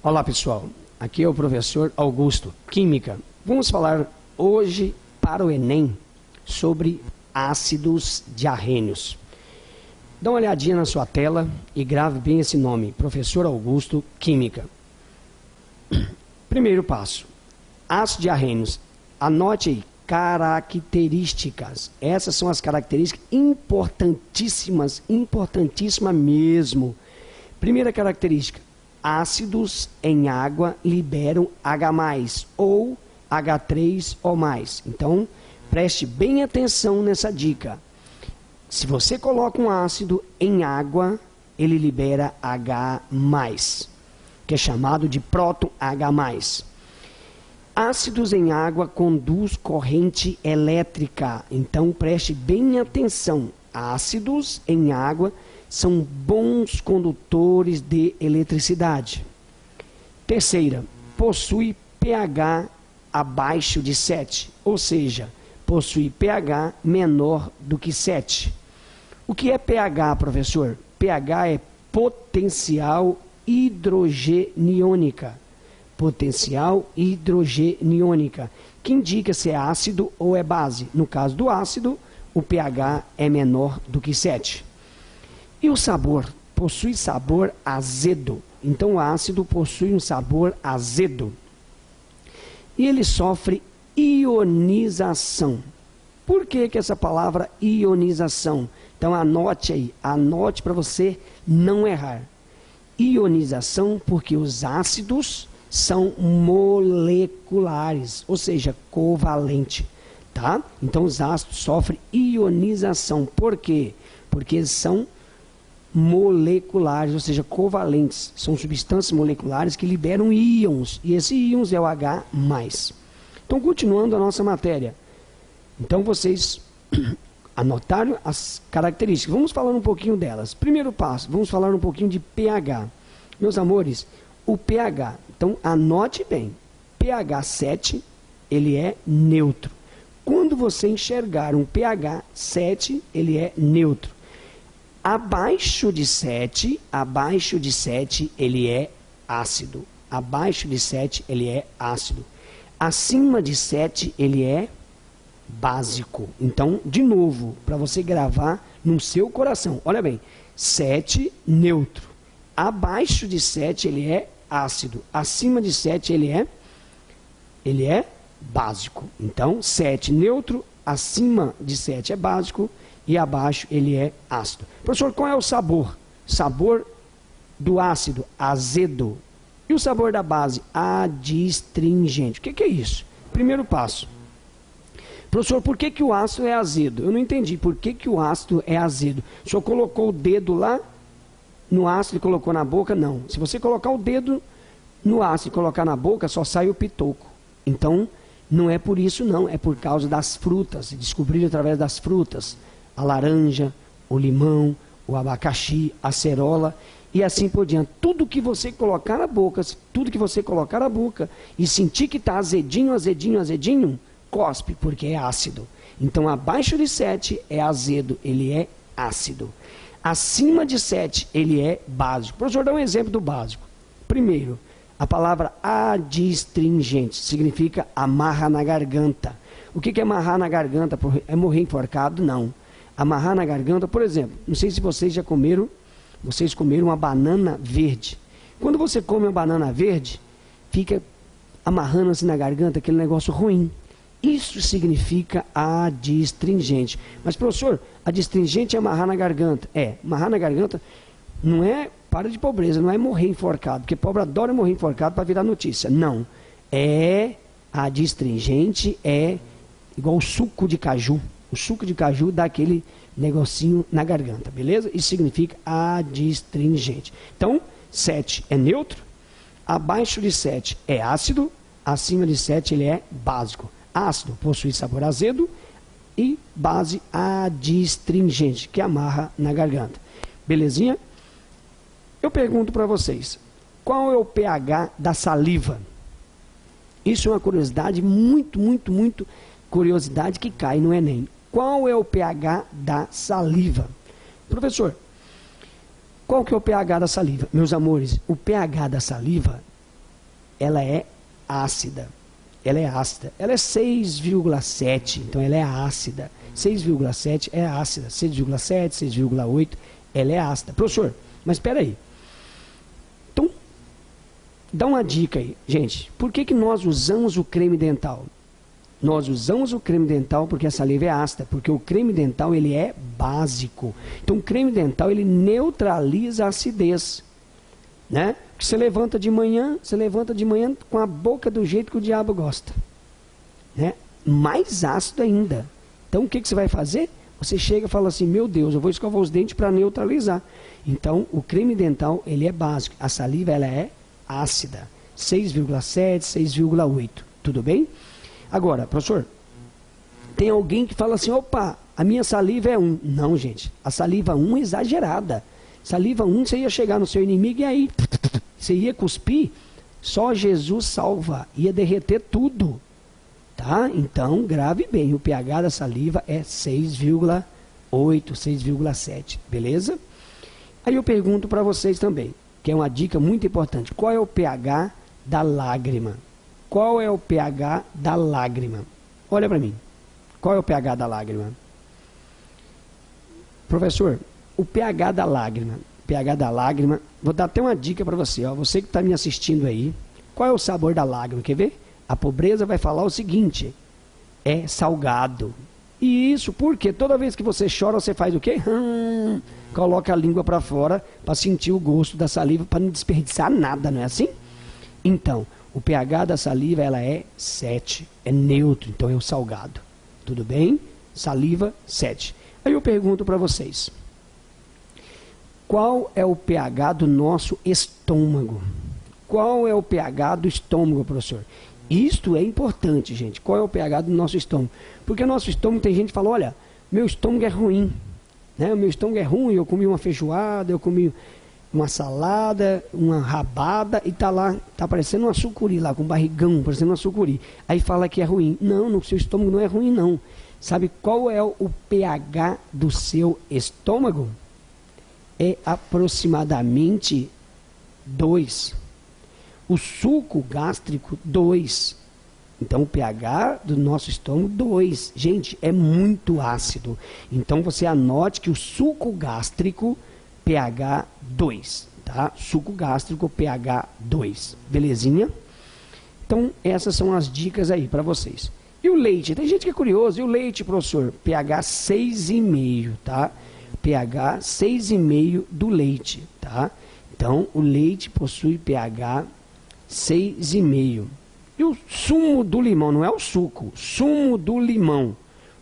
Olá pessoal, aqui é o professor Augusto, Química. Vamos falar hoje para o Enem sobre ácidos diarrênios. Dá uma olhadinha na sua tela e grave bem esse nome, professor Augusto, Química. Primeiro passo, ácidos diarrênios. Anote aí, características. Essas são as características importantíssimas, importantíssimas mesmo. Primeira característica. Ácidos em água liberam H+, ou H3 ou mais. Então, preste bem atenção nessa dica. Se você coloca um ácido em água, ele libera H+, que é chamado de próton-H+. Ácidos em água conduz corrente elétrica. Então, preste bem atenção. Ácidos em água são bons condutores de eletricidade. Terceira, possui pH abaixo de 7, ou seja, possui pH menor do que 7. O que é pH, professor? pH é potencial hidrogeniônica. Potencial hidrogeniônica, que indica se é ácido ou é base. No caso do ácido, o pH é menor do que 7. E o sabor? Possui sabor azedo. Então o ácido possui um sabor azedo. E ele sofre ionização. Por que essa palavra ionização? Então anote aí, anote para você não errar. Ionização porque os ácidos são moleculares, ou seja, covalente, tá? Então os ácidos sofrem ionização. Por quê? Porque eles são moleculares, ou seja, covalentes. São substâncias moleculares que liberam íons, e esse íons é o H+. Então, continuando a nossa matéria. Então, vocês anotaram as características. Vamos falar um pouquinho delas. Primeiro passo, vamos falar um pouquinho de pH. Meus amores, o pH, então anote bem, pH 7, ele é neutro. Quando você enxergar um pH 7, ele é neutro. Abaixo de 7, ele é ácido. Abaixo de 7, ele é ácido. Acima de 7, ele é básico. Então, de novo, para você gravar no seu coração. Olha bem, 7, neutro. Abaixo de 7, ele é ácido. Acima de 7, ele é básico. Então, 7, neutro. Acima de 7 é básico. E abaixo ele é ácido. Professor, qual é o sabor? Sabor do ácido, azedo. E o sabor da base? Adstringente. O que é isso? Primeiro passo. Professor, por que o ácido é azedo? Eu não entendi. Por que o ácido é azedo? O senhor colocou o dedo lá no ácido e colocou na boca? Não. Se você colocar o dedo no ácido e colocar na boca, só sai o pitoco. Então, não é por isso não. É por causa das frutas. Descobriram através das frutas. A laranja, o limão, o abacaxi, a acerola e assim por diante. Tudo que você colocar na boca, e sentir que está azedinho, cospe, porque é ácido. Então, abaixo de 7 é azedo, ele é ácido. Acima de 7, ele é básico. Professor, dá um exemplo do básico. Primeiro, a palavra adstringente significa amarra na garganta. O que é amarrar na garganta? É morrer enforcado? Não. Amarrar na garganta, por exemplo, não sei se vocês já comeram, uma banana verde. Quando você come uma banana verde, fica amarrando assim na garganta, aquele negócio ruim. Isso significa adstringente. Mas, professor, adstringente é amarrar na garganta. Amarrar na garganta não é para de pobreza, não é morrer enforcado, porque pobre adora morrer enforcado para virar notícia. Não. Adstringente é igual o suco de caju. O suco de caju dá aquele negocinho na garganta, beleza? Isso significa adstringente. Então, 7 é neutro, abaixo de 7 é ácido, acima de 7 ele é básico. Ácido possui sabor azedo e base adstringente, que amarra na garganta. Belezinha? Eu pergunto para vocês, qual é o pH da saliva? Isso é uma curiosidade muito curiosidade que cai no Enem. Qual é o pH da saliva? Professor, qual que é o pH da saliva? Meus amores, o pH da saliva ela é ácida. Ela é ácida. Ela é 6,7, então ela é ácida. 6,7 é ácida. 6,7, 6,8, ela é ácida. Professor, mas espera aí. Então, dá uma dica aí, gente. Por que nós usamos o creme dental? Nós usamos o creme dental porque a saliva é ácida, porque o creme dental ele é básico. Então o creme dental ele neutraliza a acidez, né? Você levanta de manhã com a boca do jeito que o diabo gosta, né? Mais ácido ainda. Então o que você vai fazer? Você chega e fala assim, meu Deus, eu vou escovar os dentes para neutralizar. Então o creme dental ele é básico, a saliva ela é ácida, 6,7, 6,8, tudo bem? Agora, professor, tem alguém que fala assim, opa, a minha saliva é 1. Não, gente, a saliva 1 é exagerada. Saliva 1, você ia chegar no seu inimigo e aí, você ia cuspir, só Jesus salva, ia derreter tudo. Tá? Então, grave bem, o pH da saliva é 6,8, 6,7, beleza? Aí eu pergunto para vocês também, que é uma dica muito importante, qual é o pH da lágrima? Qual é o pH da lágrima? Olha para mim. Qual é o pH da lágrima? Professor, o pH da lágrima. pH da lágrima. Vou dar até uma dica para você. Ó, você que está me assistindo aí. Qual é o sabor da lágrima? Quer ver? A pobreza vai falar o seguinte. É salgado. E isso porque toda vez que você chora, você faz o quê? Coloca a língua para fora para sentir o gosto da saliva, para não desperdiçar nada, não é assim? Então, o pH da saliva ela é 7, é neutro, então é o salgado. Tudo bem? Saliva 7. Aí eu pergunto para vocês, qual é o pH do nosso estômago? Qual é o pH do estômago, professor? Isto é importante, gente. Qual é o pH do nosso estômago? Porque o nosso estômago, tem gente que fala, olha, meu estômago é ruim, né? O meu estômago é ruim, eu comi uma feijoada, eu comi uma salada, uma rabada e tá lá, tá parecendo uma sucuri lá, com barrigão, parecendo uma sucuri. Aí fala que é ruim. Não, no seu estômago não é ruim não. Sabe qual é o pH do seu estômago? É aproximadamente 2. O suco gástrico, 2. Então o pH do nosso estômago, 2. Gente, é muito ácido. Então você anote que o suco gástrico pH 2, tá? Suco gástrico pH 2, belezinha? Então, essas são as dicas aí para vocês. E o leite? Tem gente que é curioso. E o leite, professor? pH 6,5, tá? pH 6,5 do leite, tá? Então, o leite possui pH 6,5. E o sumo do limão? Não é o suco. Sumo do limão.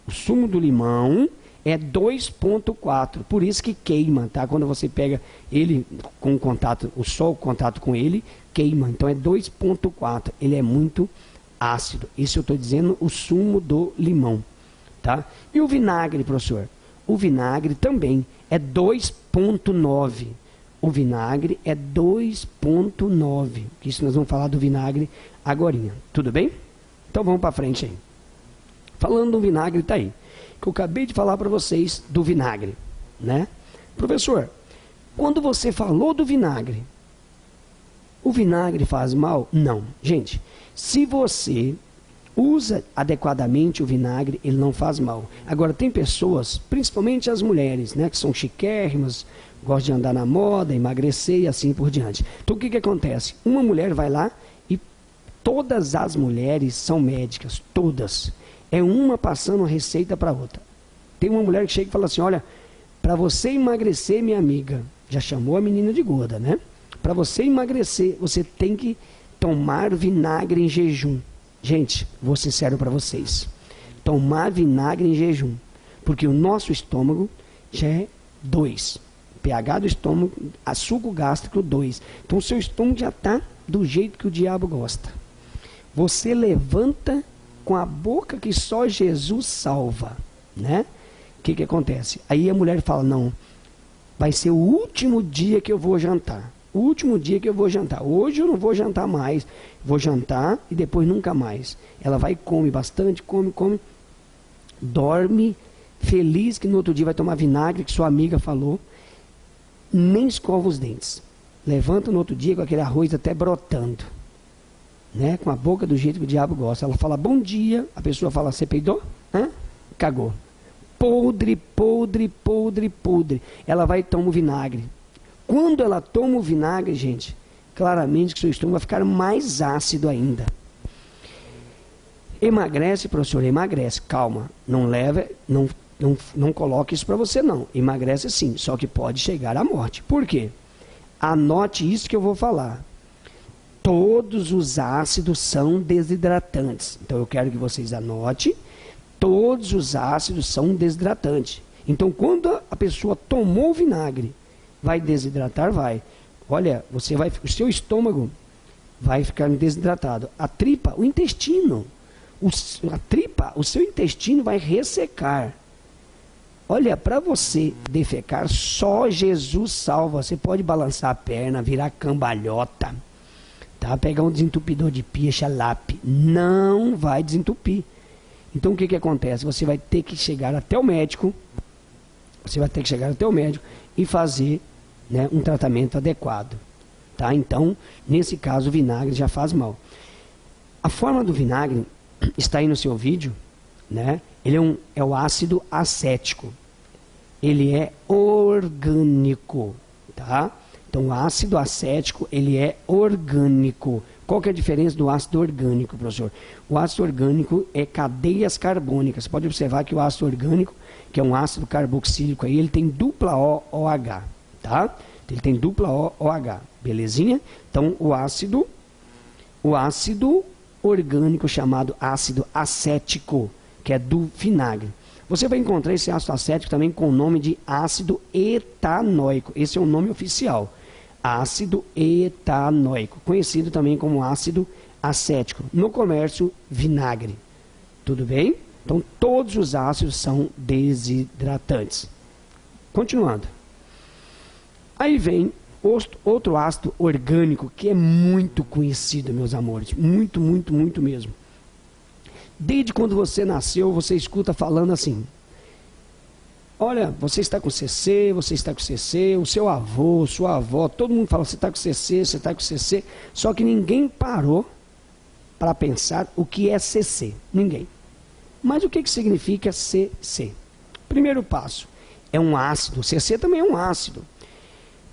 O sumo do limão é 2,4, por isso que queima, tá? Quando você pega ele com contato, o sol contato com ele, queima. Então é 2,4, ele é muito ácido. Isso eu estou dizendo o sumo do limão, tá? E o vinagre, professor? O vinagre também é 2,9. O vinagre é 2,9. Isso nós vamos falar do vinagre agorinha. Tudo bem? Então vamos para frente aí. Falando do vinagre, tá aí. Que eu acabei de falar para vocês do vinagre, né? Professor, quando você falou do vinagre, o vinagre faz mal? Não. Gente, se você usa adequadamente o vinagre, ele não faz mal. Agora, tem pessoas, principalmente as mulheres, né, que são chiquérrimas, gostam de andar na moda, emagrecer e assim por diante. Então, o que acontece? Uma mulher vai lá e todas as mulheres são médicas, todas. É uma passando uma receita para outra. Tem uma mulher que chega e fala assim, olha, para você emagrecer, minha amiga, já chamou a menina de gorda, né? Para você emagrecer, você tem que tomar vinagre em jejum. Gente, vou ser sincero para vocês. Tomar vinagre em jejum. Porque o nosso estômago já é 2. pH do estômago, suco gástrico 2. Então o seu estômago já está do jeito que o diabo gosta. Você levanta com a boca que só Jesus salva, né? O que acontece? Aí a mulher fala, não, vai ser o último dia que eu vou jantar. O último dia que eu vou jantar. Hoje eu não vou jantar mais. Vou jantar e depois nunca mais. Ela vai e come bastante, come. Dorme, feliz que no outro dia vai tomar vinagre, que sua amiga falou. Nem escova os dentes. Levanta no outro dia com aquele arroz até brotando. né? Com a boca do jeito que o diabo gosta. Ela fala bom dia, a pessoa fala, você peidou? Hã? Cagou. Podre, podre, podre, podre. Ela vai e toma o vinagre. Quando ela toma o vinagre, gente, claramente que seu estômago vai ficar mais ácido ainda. Emagrece, professor, emagrece. Calma, não leva, não coloque isso para você não. Emagrece sim, só que pode chegar à morte. Por quê? Anote isso que eu vou falar. Todos os ácidos são desidratantes. Então eu quero que vocês anotem. Todos os ácidos são desidratantes. Então quando a pessoa tomou o vinagre, vai desidratar? Vai. Olha, o seu estômago vai ficar desidratado. A tripa, o intestino, o seu intestino vai ressecar. Olha, para você defecar, só Jesus salva. Você pode balançar a perna, virar cambalhota, tá? Pegar um desentupidor de pia, xalape. Não vai desentupir. Então o que acontece? Você vai ter que chegar até o médico. Você vai ter que chegar até o médico e fazer, né, um tratamento adequado. Tá? Então, nesse caso, o vinagre já faz mal. A forma do vinagre está aí no seu vídeo, né? Ele é o ácido acético. Ele é orgânico, tá? Então, o ácido acético, ele é orgânico. Qual que é a diferença do ácido orgânico, professor? O ácido orgânico é cadeias carbônicas. Você pode observar que o ácido orgânico, que é um ácido carboxílico aí, ele tem dupla OH, tá? Ele tem dupla OH, belezinha? Então, o ácido orgânico chamado ácido acético, que é do vinagre. Você vai encontrar esse ácido acético também com o nome de ácido etanóico. Esse é o nome oficial. Ácido etanóico, conhecido também como ácido acético. No comércio, vinagre. Tudo bem? Então, todos os ácidos são desidratantes. Continuando. Aí vem outro ácido orgânico que é muito conhecido, meus amores. Muito, muito, muito mesmo. Desde quando você nasceu, você escuta falando assim: olha, você está com CC, você está com CC, o seu avô, sua avó, todo mundo fala, você está com CC, você está com CC. Só que ninguém parou para pensar o que é CC. Ninguém. Mas o que significa CC? Primeiro passo, é um ácido. CC também é um ácido.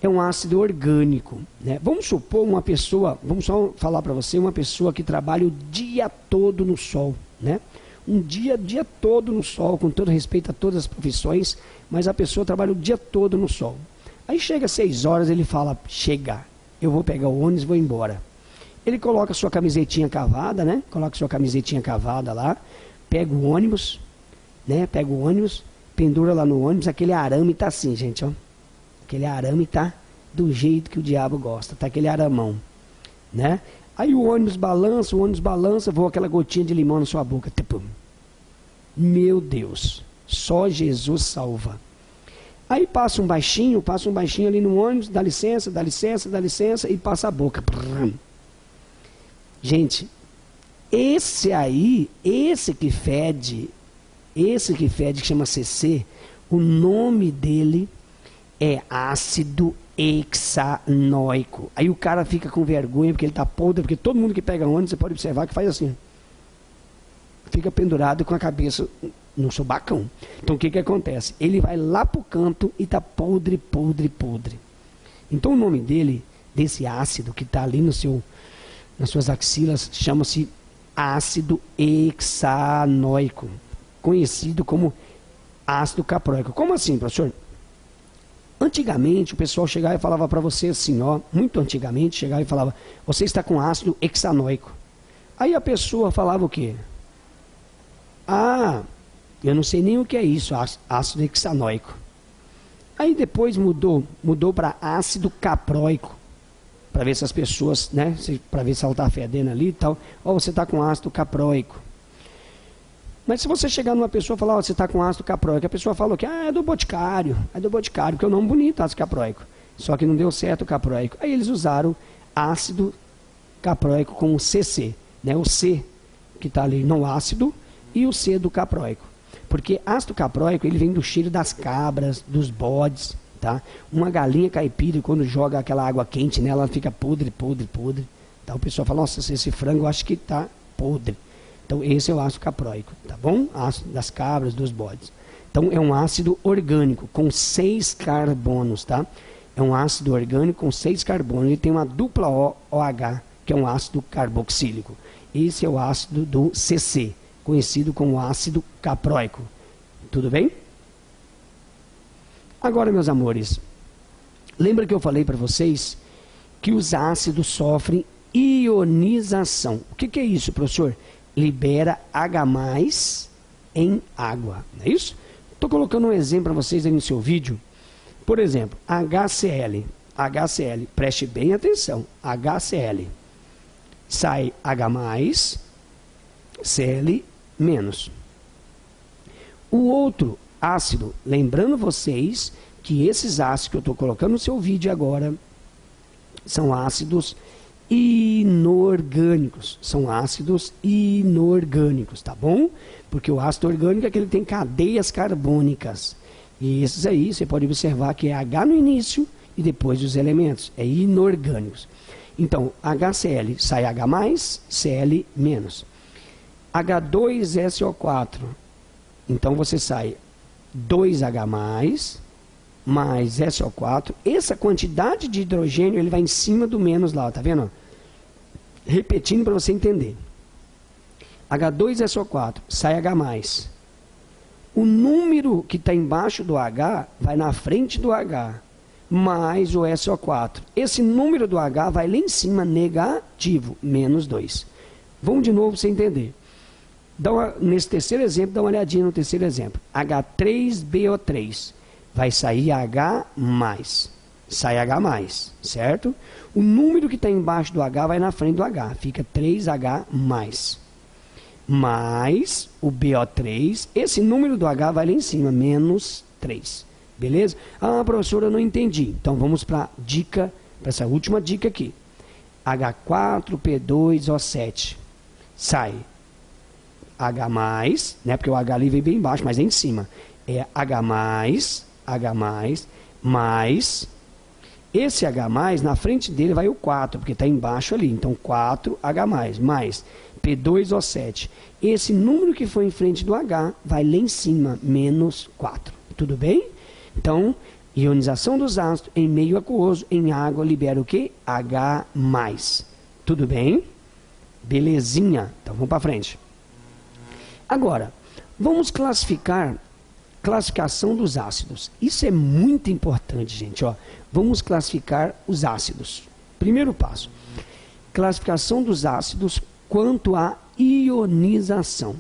É um ácido orgânico, né? Vamos supor uma pessoa, vamos só falar para você, uma pessoa que trabalha o dia todo no sol, né? Um dia todo no sol, com todo respeito a todas as profissões, mas a pessoa trabalha o dia todo no sol. Aí chega às 6 horas, ele fala, chega, eu vou pegar o ônibus e vou embora. Ele coloca sua camisetinha cavada, né? Coloca sua camisetinha cavada lá, pega o ônibus, né? Pega o ônibus, pendura lá no ônibus, aquele arame tá assim, gente, ó. Aquele arame tá do jeito que o diabo gosta, tá aquele aramão, né? Aí o ônibus balança, voa aquela gotinha de limão na sua boca. Tipo, meu Deus, só Jesus salva. Aí passa um baixinho ali no ônibus, dá licença, e passa a boca. Gente, esse que fede, que chama CC, o nome dele é ácido hexanoico. Aí o cara fica com vergonha porque ele tá podre, porque todo mundo que pega ônibus, você pode observar que faz assim. Fica pendurado com a cabeça no sobacão. Então o que acontece? Ele vai lá pro canto e tá podre. Então o nome dele, desse ácido que tá ali nas suas axilas, chama-se ácido hexanoico, conhecido como ácido caproico. Como assim, professor? Antigamente, o pessoal chegava e falava para você assim, ó, muito antigamente, chegava e falava, você está com ácido hexanoico. Aí a pessoa falava o quê? Ah, eu não sei nem o que é isso, ácido hexanoico. Aí depois mudou para ácido caproico, para ver se as pessoas, né, para ver se ela está fedendo ali e tal. Ó, você está com ácido caproico. Mas se você chegar numa pessoa e falar, ó, você está com ácido caproico, a pessoa fala que é do boticário, porque é um nome bonito, ácido caproico. Só que não deu certo o caproico. Aí eles usaram ácido caproico com o CC, né? O C que está ali no ácido e o C do caproico. Porque ácido caproico, ele vem do cheiro das cabras, dos bodes, tá? Uma galinha caipira, quando joga aquela água quente nela, ela fica podre, Então o pessoal fala, nossa, esse frango eu acho que está podre. Então esse é o ácido capróico, tá bom? Ácido das cabras, dos bodes. Então é um ácido orgânico com 6 carbonos, tá? É um ácido orgânico com 6 carbonos. Ele tem uma dupla OH, que é um ácido carboxílico. Esse é o ácido do CC, conhecido como ácido capróico. Tudo bem? Agora, meus amores, lembra que eu falei para vocês que os ácidos sofrem ionização. O que é isso, professor? Libera H+ em água, não é isso? Estou colocando um exemplo para vocês aí no seu vídeo. Por exemplo, HCl, preste bem atenção, HCl, sai H+, Cl-. O outro ácido, lembrando vocês que esses ácidos que eu estou colocando no seu vídeo agora, são ácidos inorgânicos, tá bom? Porque o ácido orgânico é que ele tem cadeias carbônicas. E esses aí, você pode observar que é H no início e depois os elementos, é inorgânicos. Então, HCl sai H+, Cl-. H2SO4, então você sai 2H+, mais SO4. Essa quantidade de hidrogênio, ele vai em cima do menos lá, tá vendo? Repetindo para você entender. H2SO4, sai H+. O número que está embaixo do H vai na frente do H, mais o SO4. Esse número do H vai lá em cima, negativo, -2. Vamos de novo para você entender. Nesse terceiro exemplo, dá uma olhadinha no terceiro exemplo. H3BO3, vai sair H+. Sai H+, certo? O número que está embaixo do H vai na frente do H, fica 3H+. Mais o BO3, esse número do H vai lá em cima, -3. Beleza? Ah, professor, eu não entendi. Então vamos para dica, para essa última dica aqui. H4P2O7. Sai H+, né? Porque o H ali vem bem embaixo, mas é em cima. É H+, mais esse H+, na frente dele vai o 4, porque está embaixo ali. Então 4H+, mais P2O7. Esse número que foi em frente do H vai lá em cima, -4. Tudo bem? Então, ionização dos ácidos em meio aquoso, em água, libera o quê? H+. Tudo bem? Belezinha. Então, vamos para frente. Agora, vamos classificação dos ácidos. Isso é muito importante, gente. Ó. Vamos classificar os ácidos. Primeiro passo. Classificação dos ácidos quanto à ionização.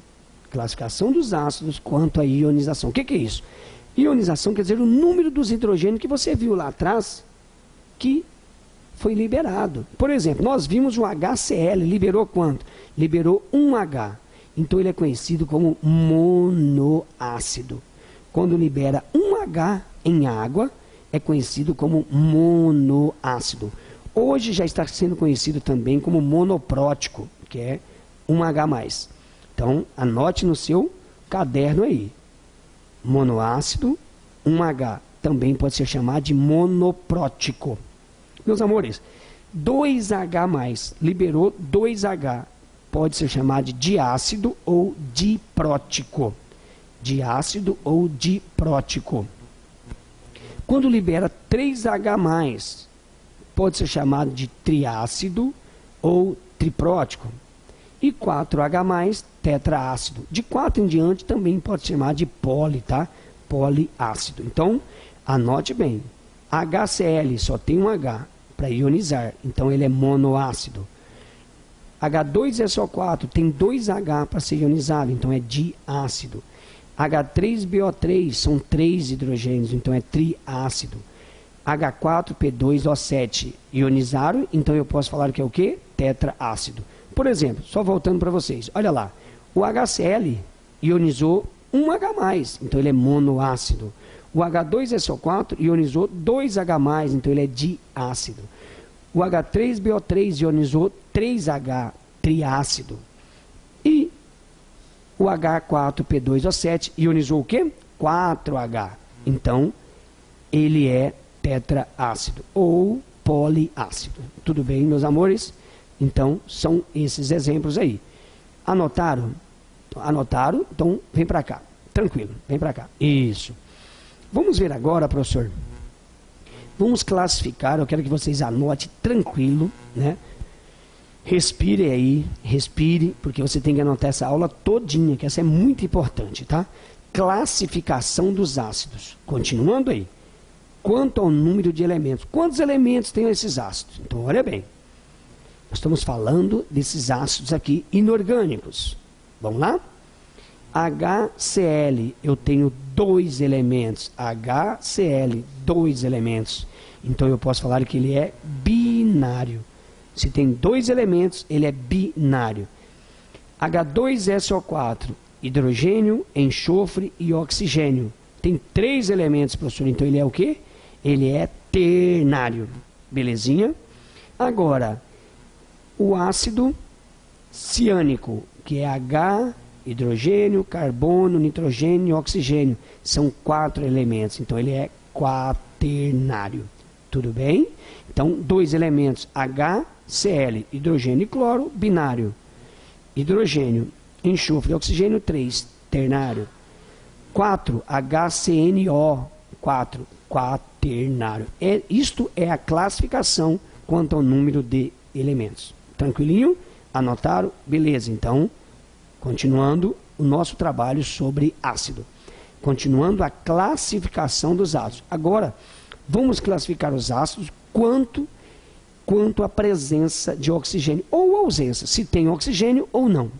Classificação dos ácidos quanto à ionização. O que é isso? Ionização quer dizer o número dos hidrogênios que você viu lá atrás que foi liberado. Por exemplo, nós vimos o HCl, liberou quanto? Liberou 1H. Então ele é conhecido como monoácido. Quando libera 1H em água, é conhecido como monoácido. Hoje já está sendo conhecido também como monoprótico, que é 1H+. Então, anote no seu caderno aí. Monoácido, 1H, também pode ser chamado de monoprótico. Meus amores, 2H+, liberou 2H, pode ser chamado de diácido ou diprótico. Diácido ou diprótico. Quando libera 3H+, pode ser chamado de triácido ou triprótico. E 4H+, tetraácido. De 4 em diante também pode ser chamado de poli, tá? Poliácido. Então, anote bem. HCl só tem um H para ionizar, então ele é monoácido. H2SO4 tem 2H para ser ionizado, então é diácido. H3BO3 são 3 hidrogênios, então é triácido. H4P2O7 ionizaram, então eu posso falar que é o quê? Tetraácido. Por exemplo, só voltando para vocês, olha lá, o HCl ionizou 1H+, então ele é monoácido. O H2SO4 ionizou 2H+, então ele é diácido. O H3BO3 ionizou 3H, triácido. E o H4P2O7 ionizou o quê? 4H. Então, ele é tetraácido ou poliácido. Tudo bem, meus amores? Então, são esses exemplos aí. Anotaram? Anotaram? Então, vem para cá. Tranquilo, vem para cá. Isso. Vamos ver agora, professor. Vamos classificar, eu quero que vocês anotem tranquilo, né? Respire aí, respire, porque você tem que anotar essa aula todinha, que essa é muito importante, tá? Classificação dos ácidos. Continuando aí. Quanto ao número de elementos. Quantos elementos tem esses ácidos? Então, olha bem. Nós estamos falando desses ácidos aqui inorgânicos. Vamos lá? HCl, eu tenho 2 elementos. HCl, 2 elementos. Então, eu posso falar que ele é binário. Se tem 2 elementos, ele é binário. H2SO4, hidrogênio, enxofre e oxigênio. Tem 3 elementos, professor. Então, ele é o quê? Ele é ternário. Belezinha? Agora, o ácido ciânico, que é H, hidrogênio, carbono, nitrogênio e oxigênio. São 4 elementos. Então, ele é quaternário. Tudo bem? Então, 2 elementos, HCl, hidrogênio e cloro, binário. Hidrogênio, enxofre e oxigênio, 3, ternário. 4, HCNO, 4, quaternário. Isto é a classificação quanto ao número de elementos. Tranquilinho? Anotaram? Beleza. Então, continuando o nosso trabalho sobre ácido. Continuando a classificação dos ácidos. Agora, vamos classificar os ácidos quanto à presença de oxigênio ou ausência, se tem oxigênio ou não.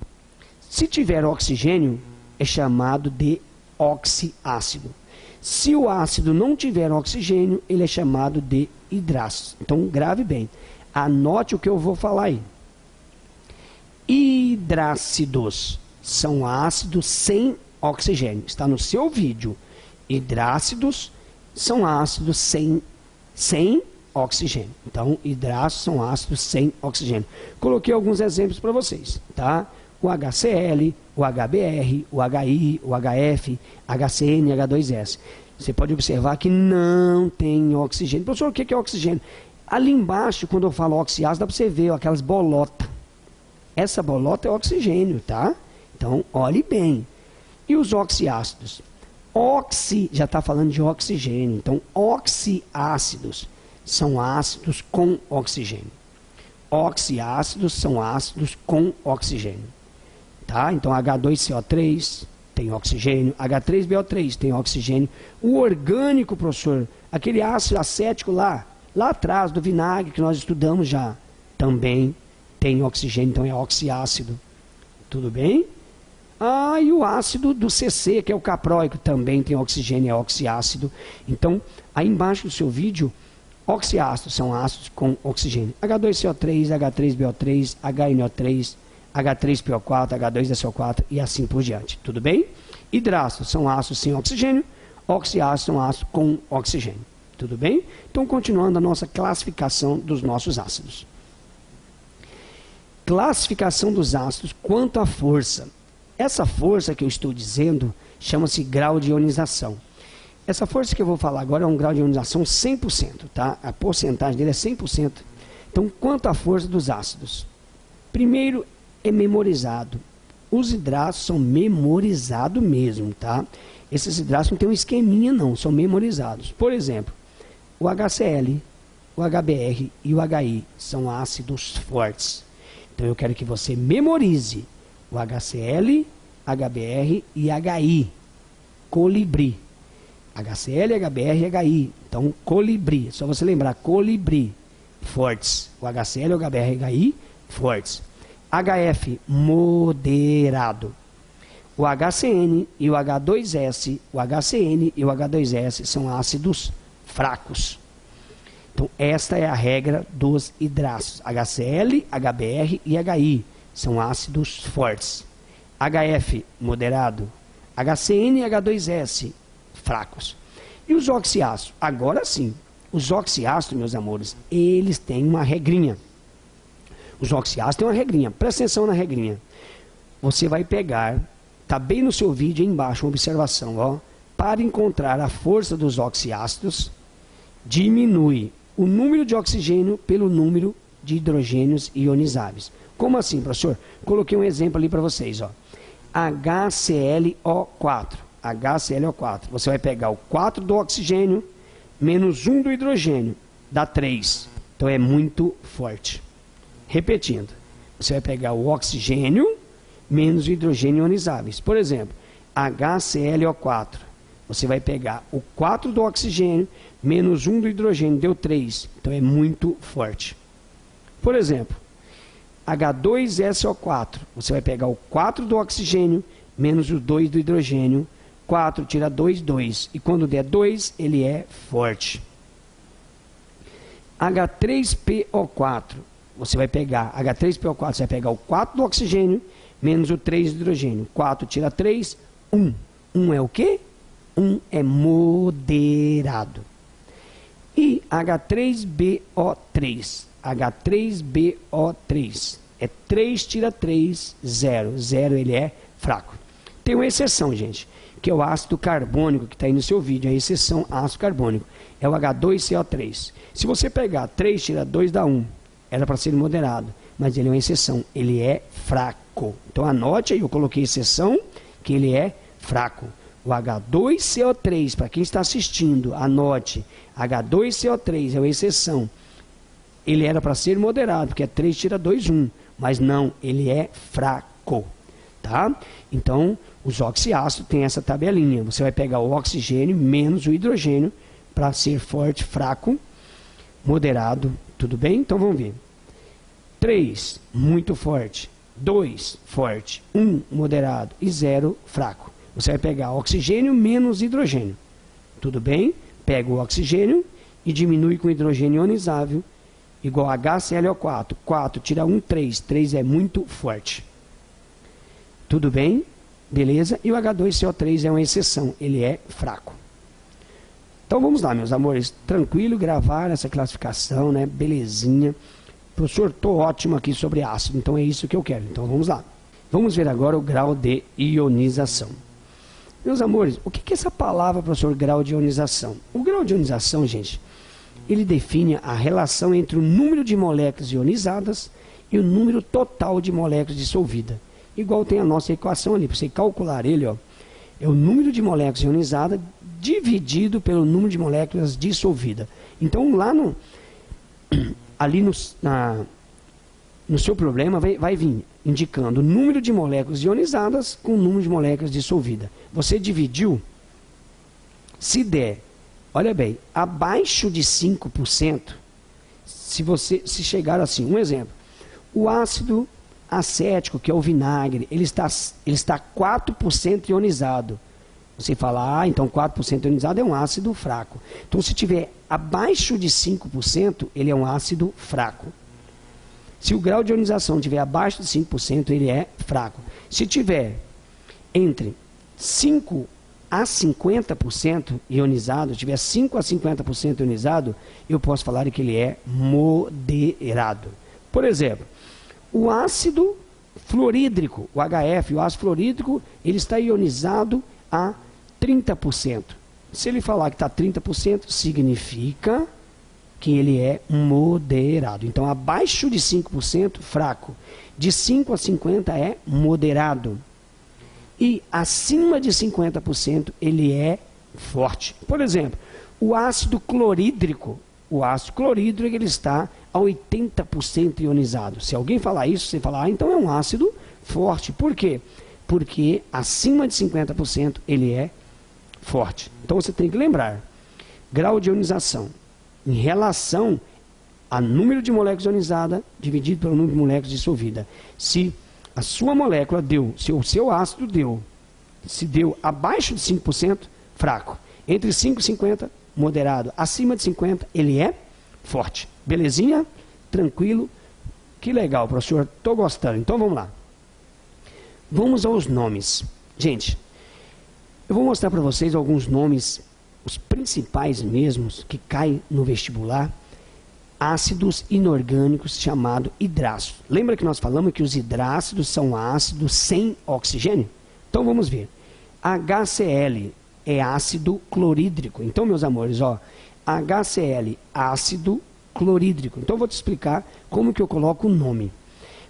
Se tiver oxigênio, é chamado de oxiácido. Se o ácido não tiver oxigênio, ele é chamado de hidrácido. Então, grave bem. Anote o que eu vou falar aí. Hidrácidos são ácidos sem oxigênio. Está no seu vídeo. Hidrácidos são ácidos sem oxigênio. Então, hidrácidos são ácidos sem oxigênio. Coloquei alguns exemplos para vocês, tá? O HCl, o HBr, o HI, o HF, HCN, H2S. Você pode observar que não tem oxigênio. Professor, o que é oxigênio? Ali embaixo, quando eu falo oxiácido, dá para você ver ó, aquelas bolotas. Essa bolota é oxigênio, tá? Então, olhe bem. E os oxiácidos? Já está falando de oxigênio. Então, oxiácidos são ácidos com oxigênio. Oxiácidos são ácidos com oxigênio. Tá? Então, H2CO3 tem oxigênio, H3BO3 tem oxigênio. O orgânico, professor, aquele ácido acético lá atrás do vinagre que nós estudamos já, também tem oxigênio, então é oxiácido. Tudo bem? E o ácido do CC, que é o capróico, também tem oxigênio, é oxiácido. Então, aí embaixo do seu vídeo, oxiácidos são ácidos com oxigênio. H2CO3, H3BO3, HNO3, H3PO4, H2SO4 e assim por diante. Tudo bem? Hidrácidos são ácidos sem oxigênio, oxiácidos são ácidos com oxigênio. Tudo bem? Então, continuando a nossa classificação dos nossos ácidos. Classificação dos ácidos quanto à força. Essa força que eu estou dizendo chama-se grau de ionização. Essa força que eu vou falar agora é um grau de ionização 100%, tá? A porcentagem dele é 100%. Então, quanto à força dos ácidos? Primeiro, é memorizado. Os hidrácidos são memorizados mesmo, tá? Esses hidrácidos não tem um esqueminha não, são memorizados. Por exemplo, o HCl, o HBr e o HI são ácidos fortes. Então, eu quero que você memorize o HCl, HBr e HI. Colibri. HCl, HBr e HI. Então, colibri. Só você lembrar, colibri. Fortes. O HCl, o HBr e HI, fortes. HF, moderado. O HCN e o H2S, o HCN e o H2S são ácidos fracos. Então, esta é a regra dos hidrácidos. HCl, HBr e HI são ácidos fortes. HF, moderado. HCN e H2S, fracos. E os oxiácidos? Agora sim. Os oxiácidos, meus amores, eles têm uma regrinha. Os oxiácidos têm uma regrinha. Presta atenção na regrinha. Você vai pegar, está bem no seu vídeo aí embaixo, uma observação, ó. Para encontrar a força dos oxiácidos, diminui o número de oxigênio pelo número de hidrogênios ionizáveis. Como assim, professor? Coloquei um exemplo ali para vocês, ó. HClO4. HClO4. Você vai pegar o 4 do oxigênio menos 1 do hidrogênio, dá 3. Então é muito forte. Repetindo, você vai pegar o oxigênio menos o hidrogênio ionizáveis. Por exemplo, HClO4. Você vai pegar o 4 do oxigênio menos 1 do hidrogênio, deu 3. Então é muito forte. Por exemplo, H2SO4. Você vai pegar o 4 do oxigênio menos o 2 do hidrogênio. 4 tira 2, 2. E quando der 2, ele é forte. H3PO4. Você vai pegar H3PO4, você vai pegar o 4 do oxigênio menos o 3 do hidrogênio. 4 tira 3, 1. 1 é o quê? 1 é moderado. E H3BO3. H3BO3. É 3 tira 3, 0. 0 ele é fraco. Tem uma exceção, gente, que é o ácido carbônico, que está aí no seu vídeo. A exceção ácido carbônico é o H2CO3. Se você pegar 3 tira 2 dá 1. Era para ser moderado, mas ele é uma exceção. Ele é fraco. Então anote aí, eu coloquei exceção, que ele é fraco. O H2CO3, para quem está assistindo, anote. H2CO3 é uma exceção. Ele era para ser moderado, porque é 3 tira 2, 1. Mas não, ele é fraco. Tá? Então, os oxiácidos têm essa tabelinha. Você vai pegar o oxigênio menos o hidrogênio para ser forte, fraco, moderado. Tudo bem? Então vamos ver. 3, muito forte. 2, forte. 1, moderado. E 0, fraco. Você vai pegar oxigênio menos hidrogênio. Tudo bem? Pega o oxigênio e diminui com hidrogênio ionizável, igual a HClO4. 4 tira 1, 3. 3 é muito forte. Tudo bem? Beleza? E o H2CO3 é uma exceção. Ele é fraco. Então vamos lá, meus amores. Tranquilo, gravar essa classificação, né? Belezinha. Professor, estou ótimo aqui sobre ácido, então é isso que eu quero. Então vamos lá. Vamos ver agora o grau de ionização. Meus amores, o que é essa palavra, professor, grau de ionização? O grau de ionização, gente, ele define a relação entre o número de moléculas ionizadas e o número total de moléculas dissolvidas. Igual tem a nossa equação ali, para você calcular ele, ó, é o número de moléculas ionizadas dividido pelo número de moléculas dissolvidas. Então, lá ali no seu problema vai vir indicando o número de moléculas ionizadas com o número de moléculas dissolvidas. Você dividiu, se der, olha bem, abaixo de 5%, se chegar assim, um exemplo, o ácido acético, que é o vinagre, ele está 4% ionizado. Você fala, então 4% ionizado é um ácido fraco. Então, se tiver abaixo de 5%, ele é um ácido fraco. Se o grau de ionização estiver abaixo de 5%, ele é fraco. Se tiver entre 5% a 50% ionizado, tiver 5% a 50% ionizado, eu posso falar que ele é moderado. Por exemplo, o ácido fluorídrico, o HF, o ácido fluorídrico, ele está ionizado a 30%. Se ele falar que está 30%, significa que ele é moderado. Então, abaixo de 5%, fraco. De 5% a 50% é moderado. E acima de 50%, ele é forte. Por exemplo, o ácido clorídrico. O ácido clorídrico ele está a 80% ionizado. Se alguém falar isso, você fala, então é um ácido forte. Por quê? Porque acima de 50% ele é forte. Então você tem que lembrar, grau de ionização em relação a número de moléculas ionizadas dividido pelo número de moléculas dissolvidas. Se a sua molécula deu, se o seu ácido deu, se deu abaixo de 5%, fraco. Entre 5% e 50%, moderado. Acima de 50%, ele é forte. Belezinha? Tranquilo? Que legal, professor. Estou gostando. Então vamos lá. Vamos aos nomes. Gente, eu vou mostrar para vocês alguns nomes, os principais mesmos, que caem no vestibular. Ácidos inorgânicos chamados hidrácidos. Lembra que nós falamos que os hidrácidos são ácidos sem oxigênio? Então vamos ver. HCl é ácido clorídrico. Então, meus amores, ó, HCl, ácido clorídrico. Então eu vou te explicar como que eu coloco o nome.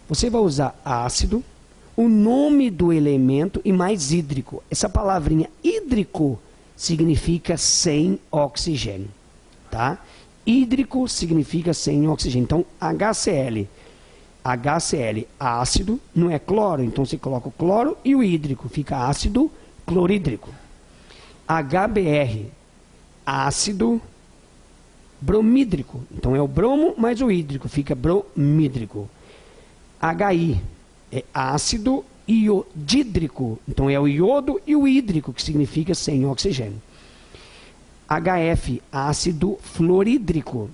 Você vai usar ácido, o nome do elemento e mais hídrico. Essa palavrinha hídrico significa sem oxigênio, tá? Hídrico significa sem oxigênio. Então, HCl, ácido, não é cloro, então você coloca o cloro e o hídrico, fica ácido clorídrico. HBr, ácido bromídrico, então é o bromo mais o hídrico, fica bromídrico. HI é ácido iodídrico, então é o iodo e o hídrico, que significa sem oxigênio. HF, ácido fluorídrico.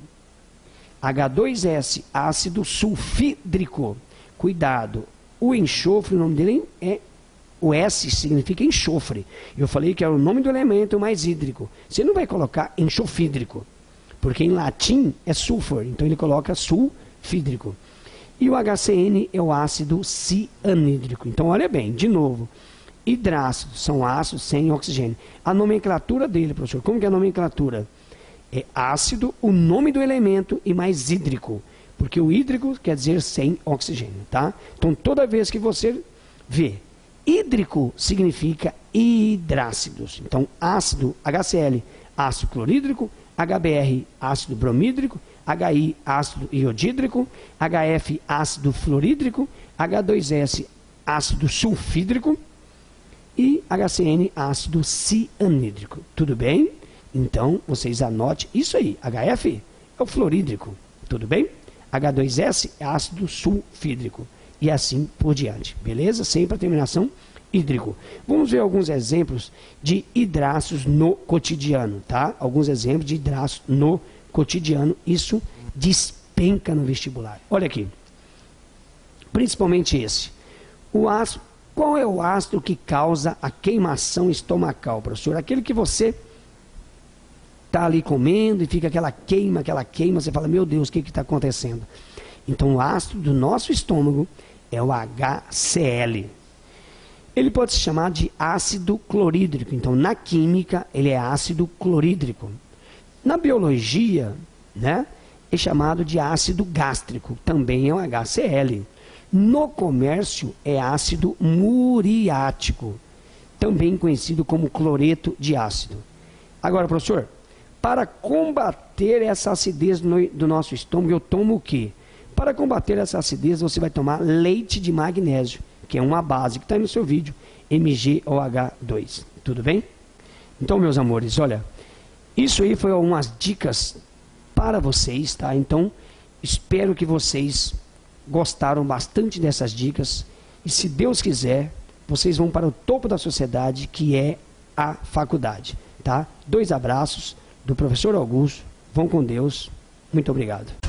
H2S, ácido sulfídrico. Cuidado, o enxofre, o nome dele é, o S significa enxofre. Eu falei que era o nome do elemento mais hídrico. Você não vai colocar enxofídrico, porque em latim é sulfur, então ele coloca sulfídrico. E o HCN é o ácido cianídrico. Então olha bem, de novo, hidrácidos são ácidos sem oxigênio. A nomenclatura dele, professor, como que é a nomenclatura? É ácido, o nome do elemento e mais hídrico, porque o hídrico quer dizer sem oxigênio, tá? Então toda vez que você vê hídrico, significa hidrácidos. Então ácido, HCl, ácido clorídrico, HBr, ácido bromídrico, HI, ácido iodídrico, HF, ácido fluorídrico, H2S, ácido sulfídrico e HCN, ácido cianídrico. Tudo bem? Então, vocês anotem isso aí. HF é o fluorídrico. Tudo bem? H2S é ácido sulfídrico. E assim por diante. Beleza? Sempre a terminação hídrico. Vamos ver alguns exemplos de hidrácidos no cotidiano, tá? Alguns exemplos de hidrácidos no cotidiano. Isso despenca no vestibular. Olha aqui. Principalmente esse. O ácido. Qual é o ácido que causa a queimação estomacal, professor? Aquele que você está ali comendo e fica aquela queima, você fala, meu Deus, o que está acontecendo? Então o ácido do nosso estômago é o HCl. Ele pode se chamar de ácido clorídrico. Então na química ele é ácido clorídrico. Na biologia, né, é chamado de ácido gástrico, também é o HCl. No comércio é ácido muriático, também conhecido como cloreto de ácido. Agora, professor, para combater essa acidez do nosso estômago, eu tomo o quê? Para combater essa acidez, você vai tomar leite de magnésio, que é uma base que está aí no seu vídeo, MgOH2. Tudo bem? Então, meus amores, olha, isso aí foi algumas dicas para vocês, tá? Então, espero que vocês gostaram bastante dessas dicas e, se Deus quiser, vocês vão para o topo da sociedade, que é a faculdade, tá? 2 abraços do professor Augusto. Vão com Deus. Muito obrigado.